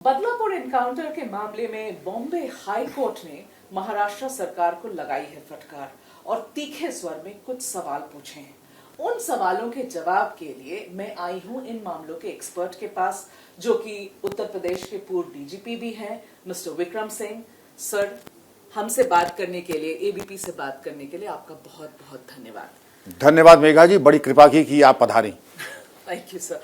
Badlapur encounter के मामले में बॉम्बे हाई कोर्ट ने महाराष्ट्र सरकार को लगाई है फटकार और तीखे स्वर में कुछ सवाल पूछे हैं। उन सवालों के जवाब के लिए मैं आई हूं इन मामलों के एक्सपर्ट के पास, जो कि उत्तर प्रदेश के पूर्व डीजीपी भी हैं, मिस्टर विक्रम सिंह सर। हमसे बात करने के लिए, एबीपी से बात करने के लिए आपका बहुत बहुत धन्यवाद। धन्यवाद मेघा जी, बड़ी कृपा की कि आप पधारी। Thank you sir.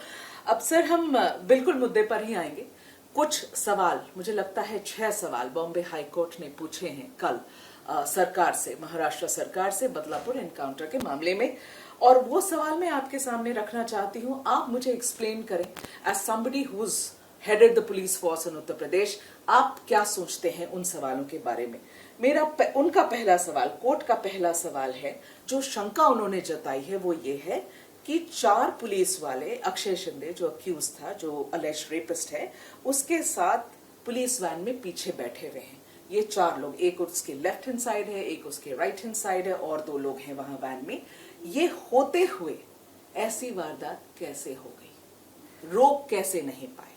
अब सर हम बिल्कुल मुद्दे पर ही आएंगे। कुछ सवाल, मुझे लगता है 6 सवाल बॉम्बे हाई कोर्ट ने पूछे हैं कल सरकार से, महाराष्ट्र सरकार से बदलापुर एनकाउंटर के मामले में, और वो सवाल मैं आपके सामने रखना चाहती हूँ। आप मुझे एक्सप्लेन करें, as somebody who is headed the police force in Uttar Pradesh, आप क्या सोचते हैं उन सवालों के बारे में। उनका पहला सवाल, कोर्ट का पहला सवाल है, जो शंका उन्होंने जताई है वो ये है कि 4 पुलिस वाले, अक्षय शिंदे जो अक्यूज था, जो अलेज्ड रेपिस्ट है, उसके साथ पुलिस वैन में पीछे बैठे हुए हैं। ये 4 लोग, एक उसके लेफ्ट हैंड साइड है, एक उसके राइट हैंड साइड है, और 2 लोग हैं वहां वैन में। ये होते हुए ऐसी वारदात कैसे हो गई, रोक कैसे नहीं पाए?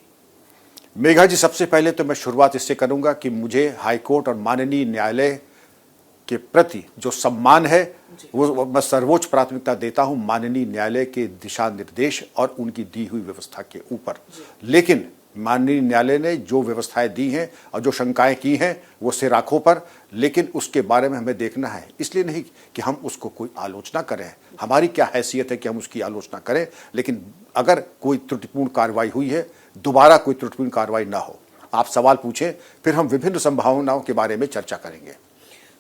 मेघा जी, सबसे पहले तो मैं शुरुआत इससे करूंगा कि मुझे हाईकोर्ट और माननीय न्यायालय के प्रति जो सम्मान है वो मैं सर्वोच्च प्राथमिकता देता हूं माननीय न्यायालय के दिशा निर्देश और उनकी दी हुई व्यवस्था के ऊपर। लेकिन माननीय न्यायालय ने जो व्यवस्थाएं दी हैं और जो शंकाएं की हैं वो सिर आंखों पर, लेकिन उसके बारे में हमें देखना है। इसलिए नहीं कि हम उसको कोई आलोचना करें, हमारी क्या हैसियत है कि हम उसकी आलोचना करें, लेकिन अगर कोई त्रुटिपूर्ण कार्रवाई हुई है, दोबारा कोई त्रुटिपूर्ण कार्रवाई ना हो। आप सवाल पूछें, फिर हम विभिन्न संभावनाओं के बारे में चर्चा करेंगे।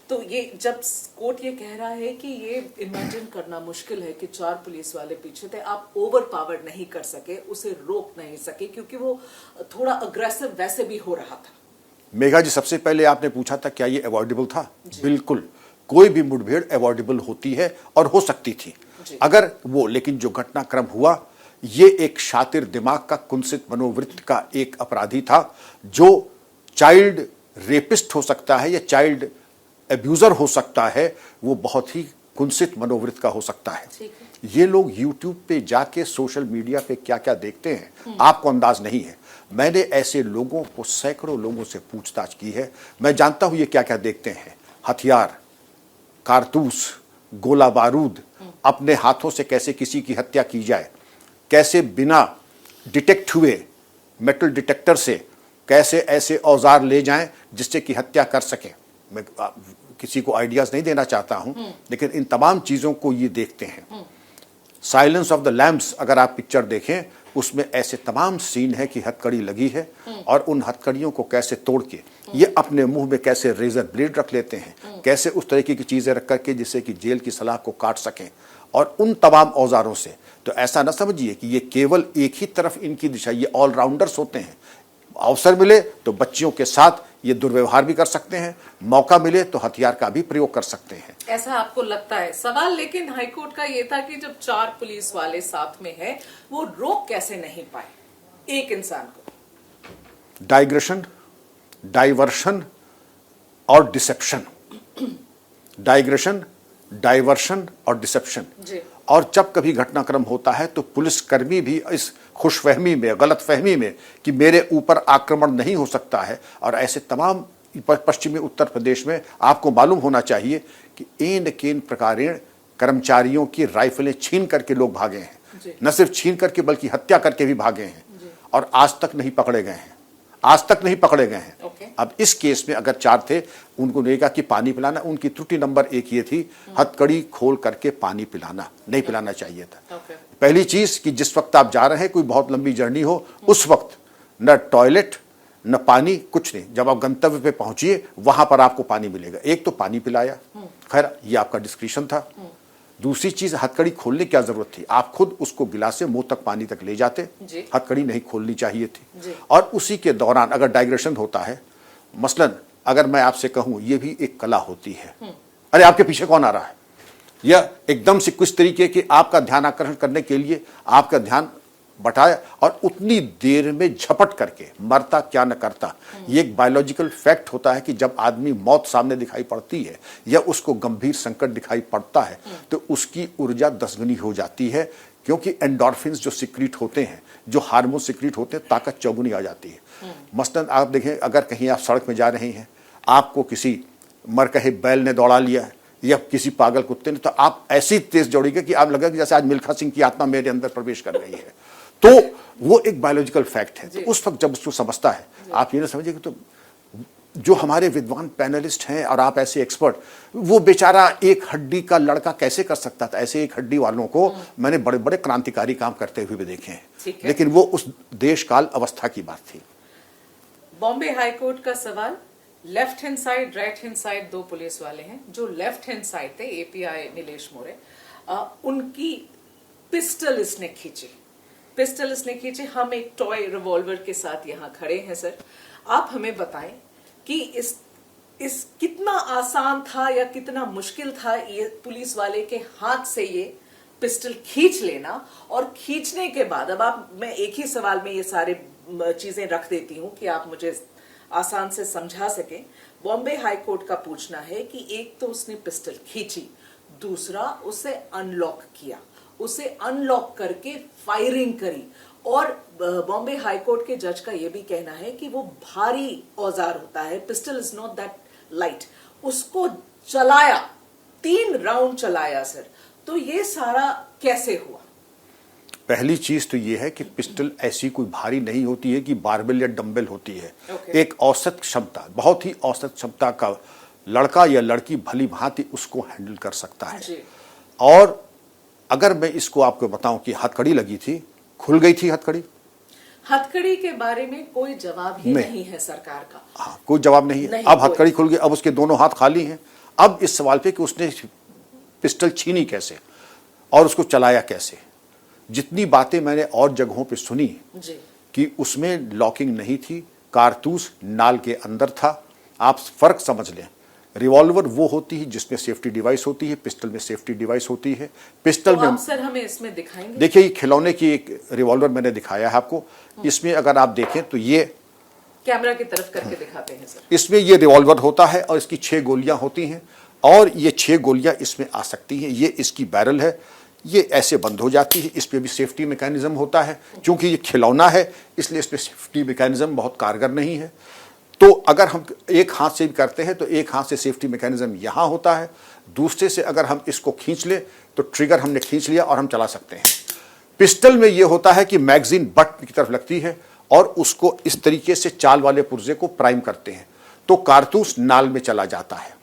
तो ये जब कोर्ट ये कह रहा है कि ये इमेजिन करना मुश्किल है कि 4 पुलिस वाले पीछे थे, आप ओवर पावर नहीं कर सके, उसे रोक नहीं सके, क्योंकि वो थोड़ा अग्रेसिव वैसे भी हो रहा था। मेघा जी, सबसे पहले आपने पूछा था क्या ये अवॉइडेबल था? बिल्कुल, कोई भी मुठभेड़ अवॉइडेबल होती है और हो सकती थी अगर वो, लेकिन जो घटनाक्रम हुआ ये एक शातिर दिमाग का, कुंसित मनोवृत्ति का एक अपराधी था, जो चाइल्ड रेपिस्ट हो सकता है या चाइल्ड एब्यूजर हो सकता है, वो बहुत ही कुंसित मनोवृत्ति का हो सकता है। ये लोग YouTube पे जाके सोशल मीडिया पे क्या क्या देखते हैं आपको अंदाज नहीं है। मैंने ऐसे लोगों को, सैकड़ों लोगों से पूछताछ की है। मैं जानता हूं ये क्या क्या देखते हैं। हथियार, कारतूस, गोला बारूद, अपने हाथों से कैसे किसी की हत्या की जाए, कैसे बिना डिटेक्ट हुए मेटल डिटेक्टर से कैसे ऐसे औजार ले जाएं जिससे कि हत्या कर सकें। मैं किसी को आइडियाज नहीं देना चाहता हूं, लेकिन इन तमाम चीजों को ये देखते हैं। साइलेंस ऑफ द लैम्प्स अगर आप पिक्चर देखें, उसमें ऐसे तमाम सीन है कि हथकड़ी लगी है और उन हथकड़ियों को कैसे तोड़ के ये अपने मुंह में कैसे रेजर ब्लेड रख लेते हैं, कैसे उस तरीके की चीजें रख करके जिससे कि जेल की सलाह को काट सकें, और उन तमाम औजारों से। तो ऐसा ना समझिए कि ये केवल एक ही तरफ इनकी दिशा, ये ऑलराउंडर्स होते हैं। अवसर मिले तो बच्चियों के साथ ये दुर्व्यवहार भी कर सकते हैं, मौका मिले तो हथियार का भी प्रयोग कर सकते हैं। ऐसा आपको लगता है? सवाल लेकिन हाईकोर्ट का ये था कि जब 4 पुलिस वाले साथ में है, वो रोक कैसे नहीं पाए एक इंसान को? डाइग्रेशन, डाइवर्शन और डिसेप्शन। डाइग्रेशन, डाइवर्शन और डिसेप्शन। और जब कभी घटनाक्रम होता है तो पुलिसकर्मी भी इस खुशफहमी में, गलतफहमी में कि मेरे ऊपर आक्रमण नहीं हो सकता है, और ऐसे तमाम पश्चिमी उत्तर प्रदेश में आपको मालूम होना चाहिए कि एन केन प्रकारेण कर्मचारियों की राइफलें छीन करके लोग भागे हैं। न सिर्फ छीन करके बल्कि हत्या करके भी भागे हैं, और आज तक नहीं पकड़े गए हैं, आज तक नहीं पकड़े गए हैं। अब इस केस में अगर 4 थे, उनको नहीं कहा कि पानी पिलाना, उनकी त्रुटि नंबर 1 ये थी, हथकड़ी खोल करके पानी पिलाना नहीं पिलाना चाहिए था। पहली चीज कि जिस वक्त आप जा रहे हैं, कोई बहुत लंबी जर्नी हो, उस वक्त न टॉयलेट न पानी, कुछ नहीं। जब आप गंतव्य पे पहुंचिए वहां पर आपको पानी मिलेगा। एक तो पानी पिलाया, खैर ये आपका डिस्क्रिप्शन था। दूसरी चीज, हथकड़ी खोलने की क्या जरूरत थी? आप खुद उसको गिलास से मुंह तक पानी तक ले जाते, हथकड़ी नहीं खोलनी चाहिए थी। और उसी के दौरान अगर डाइग्रेशन होता है, मसलन अगर मैं आपसे कहूं ये भी एक कला होती है, अरे आपके पीछे कौन आ रहा है, या एकदम से कुछ तरीके के आपका ध्यान आकर्षण करने के लिए आपका ध्यान बटाया और उतनी देर में झपट करके मरता क्या न करता। ये एक बायोलॉजिकल फैक्ट होता है कि जब आदमी मौत सामने दिखाई पड़ती है या उसको गंभीर संकट दिखाई पड़ता है तो उसकी ऊर्जा 10 गुनी हो जाती है क्योंकि एंडोर्फिन्स जो सिक्रीट होते हैं, जो हार्मोन सिक्रीट होते हैं, ताकत चौगुनी आ जाती है। मसलन आप देखें, अगर कहीं आप सड़क में जा रहे हैं, आपको किसी मरकहे बैल ने दौड़ा लिया है या किसी पागल कुत्ते ने, तो आप ऐसी तेज दौड़ेंगे कि आप लगेगा कि जैसे आज मिल्खा सिंह की आत्मा मेरे अंदर प्रवेश कर रही है। तो वो एक बायोलॉजिकल फैक्ट है। तो उस वक्त जब उसको समझता है, आप ये ना समझिए कि तो जो हमारे विद्वान पैनलिस्ट हैं और आप ऐसे एक्सपर्ट, वो बेचारा एक हड्डी का लड़का कैसे कर सकता था। ऐसे एक हड्डी वालों को मैंने बड़े बड़े क्रांतिकारी काम करते हुए भी देखे हैं, लेकिन वो उस देश काल अवस्था की बात थी। बॉम्बे हाई कोर्ट का सवाल, left hand side right hand side दो पुलिस वाले हैं। जो लेफ्ट हैंड साइड थे एपीआई नीलेश मोरे, उनकी पिस्टल इसने खींची। हम एक टॉय रिवॉल्वर के साथ यहाँ खड़े हैं। सर, आप हमें बताएं कि इस कितना आसान था या कितना मुश्किल था ये पुलिस वाले के हाथ से ये पिस्टल खींच लेना, और खींचने के बाद अब मैं एक ही सवाल में ये सारे चीजें रख देती हूं कि आप मुझे आसान से समझा सकें। बॉम्बे हाई कोर्ट का पूछना है कि एक तो उसने पिस्टल खींची, दूसरा उसे अनलॉक किया, उसे अनलॉक करके फायरिंग करी, और बॉम्बे हाई कोर्ट के जज का यह भी कहना है कि वो भारी औजार होता है, pistil is not that light. उसको चलाया, 3 राउंड चलाया। सर, तो ये सारा कैसे हुआ? पहली चीज तो ये है कि पिस्टल ऐसी कोई भारी नहीं होती है कि बारबेल या डंबल होती है। एक औसत क्षमता, बहुत ही औसत क्षमता का लड़का या लड़की भली भांति उसको हैंडल कर सकता है। और अगर मैं इसको आपको बताऊं कि हथकड़ी लगी थी, खुल गई थी हथकड़ी के बारे में कोई जवाब ही नहीं है सरकार का। हाँ, कोई जवाब नहीं है। अब हथकड़ी खुल गई, अब उसके दोनों हाथ खाली हैं। अब इस सवाल पे कि उसने पिस्टल छीनी कैसे और उसको चलाया कैसे, जितनी बातें मैंने और जगहों पे सुनी कि उसमें लॉकिंग नहीं थी, कारतूस नाल के अंदर था। आप फर्क समझ लें, रिवॉल्वर वो होती है जिसमें सेफ्टी डिवाइस होती है, पिस्टल में सेफ्टी डिवाइस होती है। पिस्टल तो में आप सर हमें इसमें दिखाएंगे? देखिए, ये खिलौने की एक रिवॉल्वर मैंने दिखाया है आपको। इसमें अगर आप देखें तो ये कैमरा की तरफ करके दिखाते हैं सर। इसमें ये रिवॉल्वर होता है और इसकी 6 गोलियां होती हैं, और ये 6 गोलियां इसमें आ सकती हैं। ये इसकी बैरल है, ये ऐसे बंद हो जाती है। इस पे भी सेफ्टी मैकेनिज्म होता है। क्योंकि ये खिलौना है इसलिए इस पे सेफ्टी मैकेनिज्म बहुत कारगर नहीं है। तो अगर हम एक हाथ से भी करते हैं तो एक हाथ से सेफ्टी मैकेनिज्म यहाँ होता है, दूसरे से अगर हम इसको खींच ले तो ट्रिगर हमने खींच लिया और हम चला सकते हैं। पिस्टल में ये होता है कि मैगजीन बट की तरफ लगती है और उसको इस तरीके से चाल वाले पुर्जे को प्राइम करते हैं, तो कारतूस नाल में चला जाता है।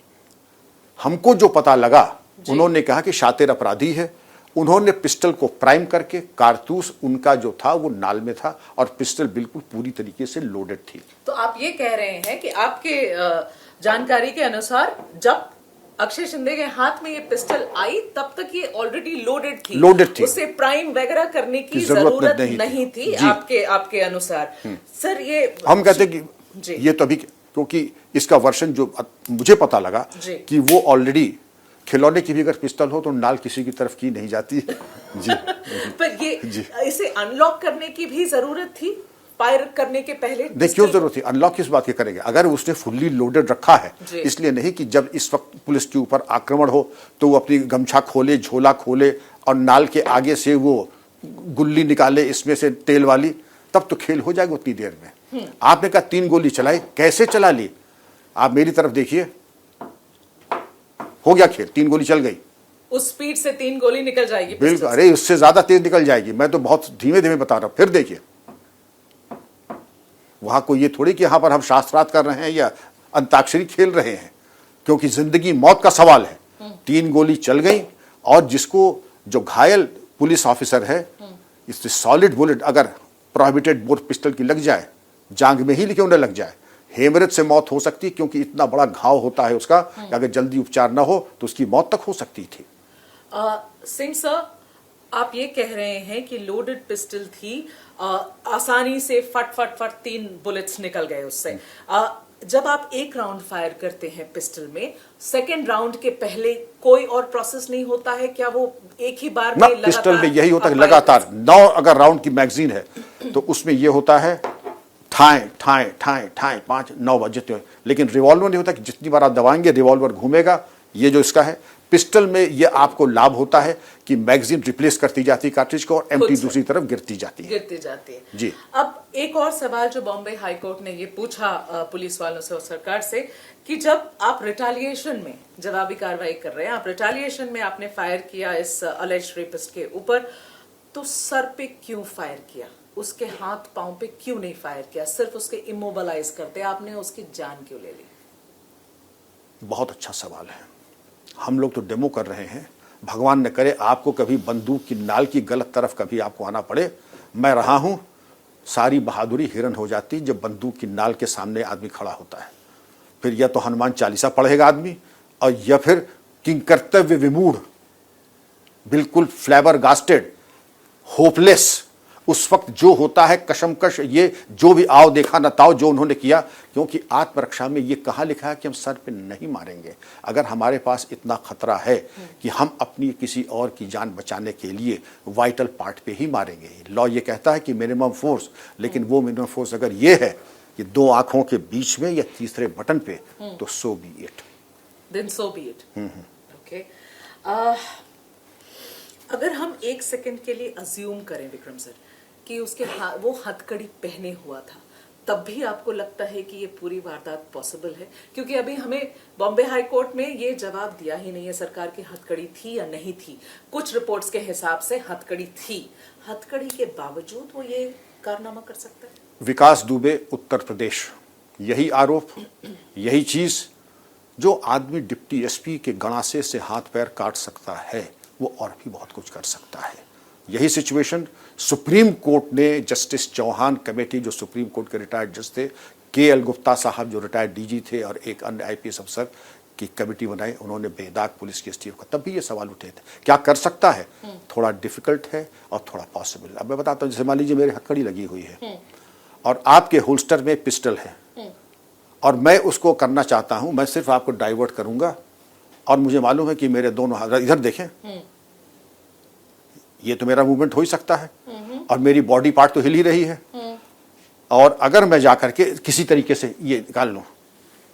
हमको जो पता लगा, उन्होंने कहा कि शातिर अपराधी है, उन्होंने पिस्टल को प्राइम करके, कारतूस उनका जो था वो नाल में था और पिस्टल बिल्कुल पूरी तरीके से लोडेड थी। तो आप ये कह रहे हैं कि आपके जानकारी के अनुसार जब अक्षय शिंदे के हाथ में ये पिस्टल आई तब तक ये ऑलरेडी लोडेड थी, उसे प्राइम वगैरह करने की जरूरत नहीं थी आपके अनुसार। सर, ये हम कहते कि ये तो अभी, क्योंकि इसका वर्षन जो मुझे पता लगा कि वो ऑलरेडी खिलौने की भी अगर पिस्टल हो तो नाल किसी की तरफ की नहीं जाती है। जी। पर ये इसे अनलॉक करने की भी जरूरत थी फायर करने के पहले? नहीं, क्यों जरूरत थी? अनलॉक किस बात की करेंगे? अगर उसने फुल्ली लोडेड रखा है, इसलिए नहीं कि जब इस वक्त पुलिस के ऊपर आक्रमण हो तो वो अपनी गमछा खोले, झोला खोले और नाल के आगे से वो गुल्ली निकाले इसमें से तेल वाली, तब तो खेल हो जाएगा उतनी देर में। आपने कहा 3 गोली चलाई, कैसे चला ली? आप मेरी तरफ देखिए, हो गया खेल, 3 गोली चल गई। उस स्पीड से 3 गोली निकल जाएगी? बिल्कुल, अरे उससे ज्यादा तेज निकल जाएगी। मैं तो बहुत धीमे धीमे बता रहा हूं। फिर देखिए, वहां कोई ये थोड़ी कि यहां पर हम शास्त्रार्थ कर रहे हैं या अंताक्षरी खेल रहे हैं, क्योंकि जिंदगी मौत का सवाल है। 3 गोली चल गई और जिसको, जो घायल पुलिस ऑफिसर है, इससे सॉलिड बुलेट अगर प्रोहिबिटेड बोर पिस्टल की लग जाए, जांग में ही क्यों न लग जाए, हेमरेज से मौत हो सकती, क्योंकि इतना बड़ा घाव होता है उसका, अगर जल्दी उपचार ना हो तो उसकी मौत तक हो सकती थी। सिंह सर, आप ये कह रहे हैं कि लोडेड पिस्टल थी, आसानी से फट फट फट 3 बुलेट्स निकल गए उससे। जब आप एक राउंड फायर करते हैं पिस्टल में, सेकेंड राउंड के पहले कोई और प्रोसेस नहीं होता है क्या? वो एक ही बार में पिस्टल में यही होता है लगातार 9 अगर राउंड की मैगजीन है तो उसमें ये होता है ठाए ठाए ठाए ठाए 5-9 बजे। लेकिन रिवॉल्वर नहीं होता कि जितनी बार आप दबाएंगे रिवॉल्वर घूमेगा। ये जो इसका है, पिस्टल में ये आपको लाभ होता है कि मैगजीन रिप्लेस करती जाती कार्ट्रिज को और एम्प्टी खुद से। दूसरी तरफ गिरती जाती है। जी। अब एक और सवाल जो बॉम्बे हाई कोर्ट ने ये पूछा पुलिस वालों से और सरकार से कि जब आप रिटालिएशन में जवाबी कार्रवाई कर रहे हैं, आप रिटालिएशन में आपने फायर किया इस अलेज्ड रेपिस्ट के ऊपर, तो सर पे क्यों फायर किया? उसके हाथ पांव पे क्यों नहीं फायर किया? सिर्फ उसके इमोबलाइज करते आपने उसकी जान क्यों ले ली? बहुत अच्छा सवाल है। हम लोग तो डेमो कर रहे हैं, भगवान न करे आपको कभी बंदूक की नाल की गलत तरफ कभी आपको आना पड़े। मैं रहा हूं, सारी बहादुरी हिरन हो जाती जब बंदूक की नाल के सामने आदमी खड़ा होता है। फिर या तो हनुमान चालीसा पढ़ेगा आदमी, और या फिर किंग कर्तव्य विमूढ़, बिल्कुल फ्लेवर गास्टेड, होपलेस उस वक्त जो होता है कशमकश, ये जो भी आओ देखा न ताओ जो उन्होंने किया। क्योंकि आत्मरक्षा में ये कहाँ लिखा है कि हम सर पे नहीं मारेंगे? अगर हमारे पास इतना खतरा है कि हम अपनी किसी और की जान बचाने के लिए वाइटल पार्ट पे ही मारेंगे। लॉ ये कहता है कि मिनिमम फोर्स, लेकिन वो मिनिमम फोर्स अगर ये है कि दो आंखों के बीच में या तीसरे बटन पे, तो so be it, then so be it. Okay, अगर हम एक सेकंड के लिए अज्यूम करें विक्रम सर कि उसके वो हथकड़ी पहने हुआ था, तब भी आपको लगता है कि ये पूरी वारदात पॉसिबल है? क्योंकि अभी हमें बॉम्बे हाई कोर्ट में ये जवाब दिया ही नहीं है सरकार की हथकड़ी थी या नहीं थी। कुछ रिपोर्ट्स के हिसाब से हथकड़ी थी, हथकड़ी के बावजूद वो ये कारनामा कर सकता है? विकास दुबे, उत्तर प्रदेश, यही आरोप, यही चीज जो आदमी डिप्टी एसपी के गणासे से हाथ पैर काट सकता है, वो और भी बहुत कुछ कर सकता है। यही सिचुएशन सुप्रीम कोर्ट ने जस्टिस चौहान कमेटी, जो सुप्रीम कोर्ट के रिटायर्ड जज थे, के.एल. गुप्ता साहब जो रिटायर्ड डीजी थे, और एक अन्य आईपीएस अफसर की कमेटी बनाई, उन्होंने बेदाग पुलिस की इस्तीफा का, तब भी ये सवाल उठे थे क्या कर सकता है? थोड़ा डिफिकल्ट है और थोड़ा पॉसिबल। अब मैं बताता हूँ, जैसे मान लीजिए मेरी हथकड़ी लगी हुई है और आपके होल्स्टर में पिस्टल है और मैं उसको करना चाहता हूं, मैं सिर्फ आपको डाइवर्ट करूंगा और मुझे मालूम है कि मेरे दोनों हाथ, इधर देखें, ये तो मेरा मूवमेंट हो ही सकता है और मेरी बॉडी पार्ट तो हिल ही रही है, और अगर मैं जाकर के किसी तरीके से ये निकाल लूं,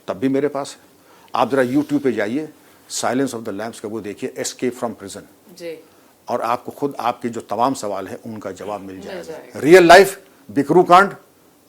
तब भी मेरे पास है। आप जरा यूट्यूब पे जाइए, साइलेंस ऑफ द लैम्स का वो देखिए, एस्केप फ्रॉम प्रिजन, और आपको खुद आपके जो तमाम सवाल है उनका जवाब मिल जाएगा। रियल लाइफ बिकरू कांड,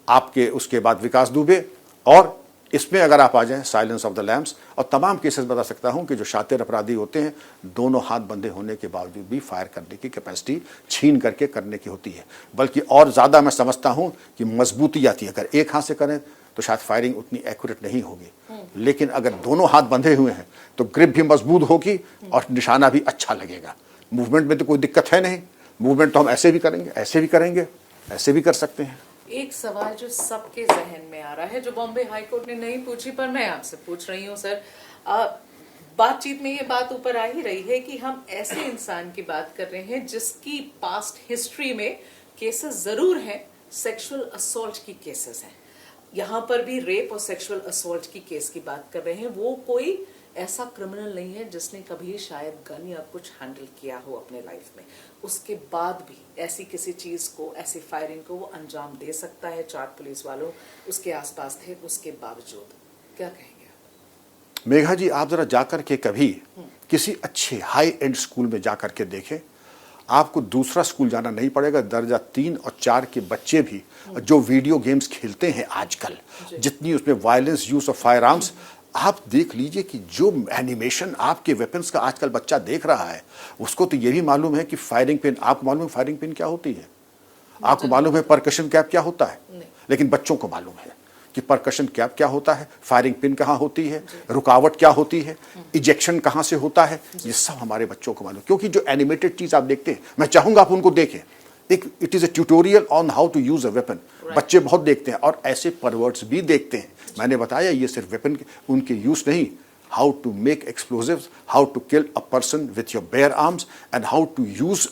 आपके उसके बाद विकास दुबे, और इसमें अगर आप आ जाएं साइलेंस ऑफ द लैम्स, और तमाम केसेस बता सकता हूं कि जो शातिर अपराधी होते हैं, दोनों हाथ बंधे होने के बावजूद भी फायर करने की कैपेसिटी छीन करके करने की होती है। बल्कि और ज़्यादा मैं समझता हूं कि मजबूती आती है। अगर एक हाथ से करें तो शायद फायरिंग उतनी एक्यूरेट नहीं होगी, लेकिन अगर दोनों हाथ बंधे हुए हैं तो ग्रिप भी मजबूत होगी और निशाना भी अच्छा लगेगा। मूवमेंट में तो कोई दिक्कत है नहीं, मूवमेंट तो हम ऐसे भी करेंगे, ऐसे भी करेंगे, ऐसे भी कर सकते हैं। एक सवाल जो सबके जहन में आ रहा है, जो बॉम्बे हाई कोर्ट ने नहीं पूछी पर मैं आपसे पूछ रही हूँ सर, बातचीत में ये बात ऊपर आ ही रही है कि हम ऐसे इंसान की बात कर रहे हैं जिसकी पास्ट हिस्ट्री में केसेस जरूर हैं, सेक्सुअल असॉल्ट की केसेस हैं, यहाँ पर भी रेप और सेक्सुअल असॉल्ट की केस की बात कर रहे हैं। वो कोई ऐसा क्रिमिनल नहीं है जिसने कभी शायद गन या कुछ हैंडल किया हो अपने लाइफ में, उसके बाद भी ऐसी किसी चीज को, ऐसी फायरिंग को वो अंजाम दे सकता है। 4 पुलिस वालों उसके आसपास थे, उसके बावजूद क्या कहेंगे आप? मेघा जी, आप जरा जाकर के कभी किसी अच्छे हाई एंड स्कूल में जाकर के देखें, आपको दूसरा स्कूल जाना नहीं पड़ेगा। दर्जा 3 और 4 के बच्चे भी जो वीडियो गेम्स खेलते हैं आजकल, जितनी उसमें violence, use of fire arms, आप देख लीजिए कि जो एनिमेशन आपके वेपन्स का आजकल बच्चा देख रहा है, उसको तो ये भी मालूम है कि फायरिंग पिन, आपको मालूम है फायरिंग पिन क्या होती है, आपको मालूम है परकशन कैप क्या होता है, लेकिन बच्चों को मालूम है कि परकशन कैप क्या होता है, फायरिंग पिन कहाँ होती है, रुकावट क्या होती है, इजेक्शन कहाँ से होता है, ये सब हमारे बच्चों को मालूम। क्योंकि जो एनिमेटेड चीज आप देखते हैं, मैं चाहूंगा आप उनको देखें, एक it is a tutorial on how to use a weapon. बच्चे बहुत देखते हैं और ऐसे परवर्ट्स भी देखते हैं। मैंने बताया ये सिर्फ वेपन उनके यूज नहीं, how to make explosives, how to kill a person with your bare arms, and how to use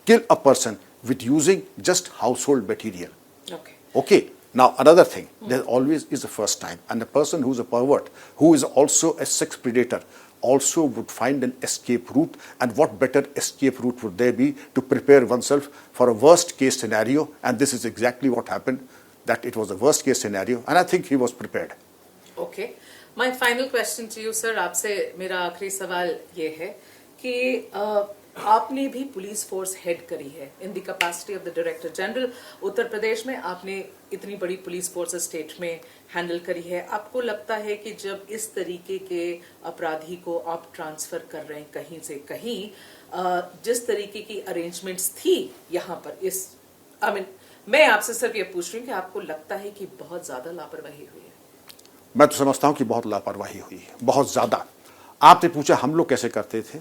kill a person with using just household material. Okay. Now another thing, there always is a first time, and a person who's a pervert, who is also a sex predator, also would find an escape route. And what better escape route would there be to prepare oneself for a worst case scenario? And this is exactly what happened, that it was a worst case scenario, and I think he was prepared. Okay. My final question to you sir, आपसे मेरा आखिरी सवाल ये है कि आपने भी police force head करी है in the capacity of the director general. Uttar Pradesh में आपने इतनी बड़ी पुलिस फोर्स स्टेट में हैंडल करी है। आपको लगता है कि जब इस तरीके के अपराधी को आप ट्रांसफर कर रहे हैं कहीं से कहीं, जिस तरीके की अरेंजमेंट्स थी यहाँ पर, इस मैं आपसे सिर्फ ये पूछ रही हूँ कि आपको लगता है कि बहुत ज्यादा लापरवाही हुई है? मैं तो समझता हूं कि बहुत लापरवाही हुई है, बहुत ज्यादा। आपने पूछा हम लोग कैसे करते थे।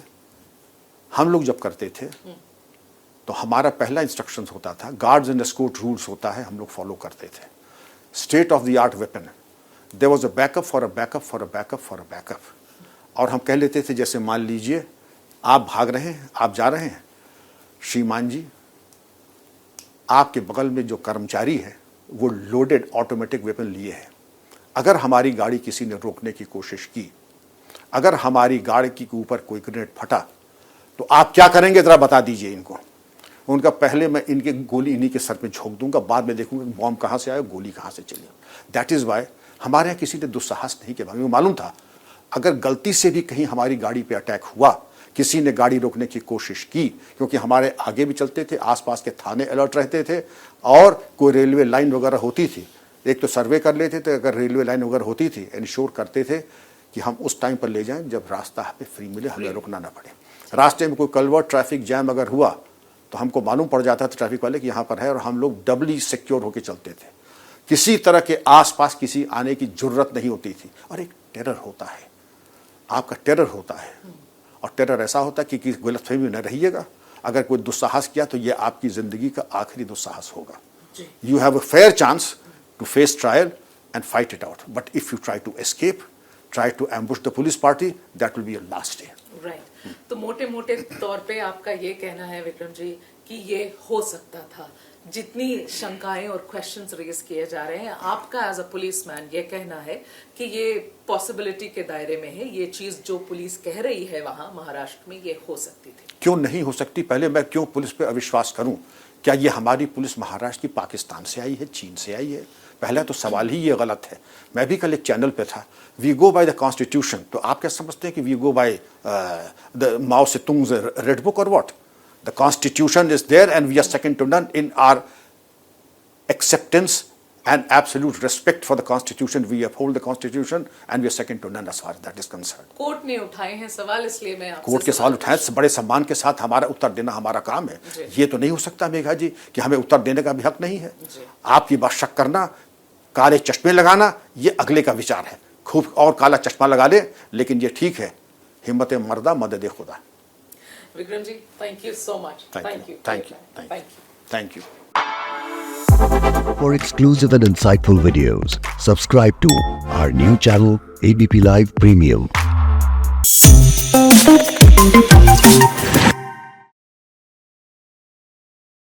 हम लोग जब करते थे तो हमारा पहला इंस्ट्रक्शंस होता था, गार्ड्स एंड एस्कॉर्ट रूल्स होता है, हम लोग फॉलो करते थे। State of the art weapon, there was a backup for a backup for a backup for a backup. और हम कह लेते थे, जैसे मान लीजिए आप भाग रहे हैं, आप जा रहे हैं, श्रीमान जी आपके बगल में जो कर्मचारी है वो लोडेड ऑटोमेटिक वेपन लिए है। अगर हमारी गाड़ी किसी ने रोकने की कोशिश की, अगर हमारी गाड़ी के ऊपर कोई ग्रेनेड फटा, तो आप क्या करेंगे जरा बता दीजिए इनको। उनका पहले मैं इनके गोली इन्हीं के सर पे झोंक दूंगा, बाद में देखूंगा बॉम्ब कहाँ से आया, गोली कहाँ से चली। दैट इज वाई हमारे यहाँ किसी ने दुस्साहस नहीं किया। हमें मालूम था अगर गलती से भी कहीं हमारी गाड़ी पे अटैक हुआ, किसी ने गाड़ी रोकने की कोशिश की, क्योंकि हमारे आगे भी चलते थे, आसपास के थाने अलर्ट रहते थे, और कोई रेलवे लाइन वगैरह होती थी, एक तो सर्वे कर लेते थे, अगर रेलवे लाइन वगैरह होती थी इंश्योर करते थे कि हम उस टाइम पर ले जाएं जब रास्ता हमें फ्री मिले, हमें रुकना ना पड़े। रास्ते में कोई कलवर्ट ट्रैफिक जैम अगर हुआ तो हमको मालूम पड़ जाता था ट्रैफिक वाले कि यहाँ पर है, और हम लोग डबली सिक्योर होकर चलते थे। किसी तरह के आसपास किसी आने की जरूरत नहीं होती थी। और एक टेरर होता है, आपका टेरर होता है, और टेरर ऐसा होता है कि गलतफहमी में न रहिएगा। अगर कोई दुस्साहस किया तो ये आपकी जिंदगी का आखिरी दुस्साहस होगा। You have a fair chance to face trial and fight it out, but if you try to escape, try to ambush the police party, that will be your last day. Right. तो मोटे मोटे तौर पे आपका ये कहना है विक्रम जी कि ये हो सकता था, जितनी शंकाएं और क्वेश्चंस रेज किए जा रहे हैं, आपका एज अ पुलिसमैन ये कहना है कि ये पॉसिबिलिटी के दायरे में है, ये चीज जो पुलिस कह रही है वहां महाराष्ट्र में ये हो सकती थी। क्यों नहीं हो सकती? पहले मैं क्यों पुलिस पे अविश्वास करूं? क्या ये हमारी पुलिस महाराष्ट्र की पाकिस्तान से आई है, चीन से आई है? पहला तो सवाल ही ये गलत है। मैं भी कल एक चैनल पे था, we go by the constitution, तो आप क्या समझते हैं कि we go by the Mao Tsetung's red book और what? The Constitution is there and we are second to none in our acceptance and absolute respect for the Constitution. We uphold the Constitution and we are second to none as far as that is concerned. Court ने उठाए हैं सवाल, इसलिए मैं आपसे court के सवाल उठाए, बड़े सम्मान के साथ हमारा उत्तर देना हमारा काम है। ये तो नहीं हो सकता मेघा जी कि हमें उत्तर देने का भी हक नहीं है। आपकी बात शक करना, काले चश्मे लगाना, ये अगले का विचार है। खूब और काला चश्मा लगा ले, लेकिन ये ठीक है, हिम्मत मर्दा मदद खुदा। Vikram ji, thank you so much. Thank you. Thank you. For exclusive and insightful videos, subscribe to our new channel, ABP Live Premium.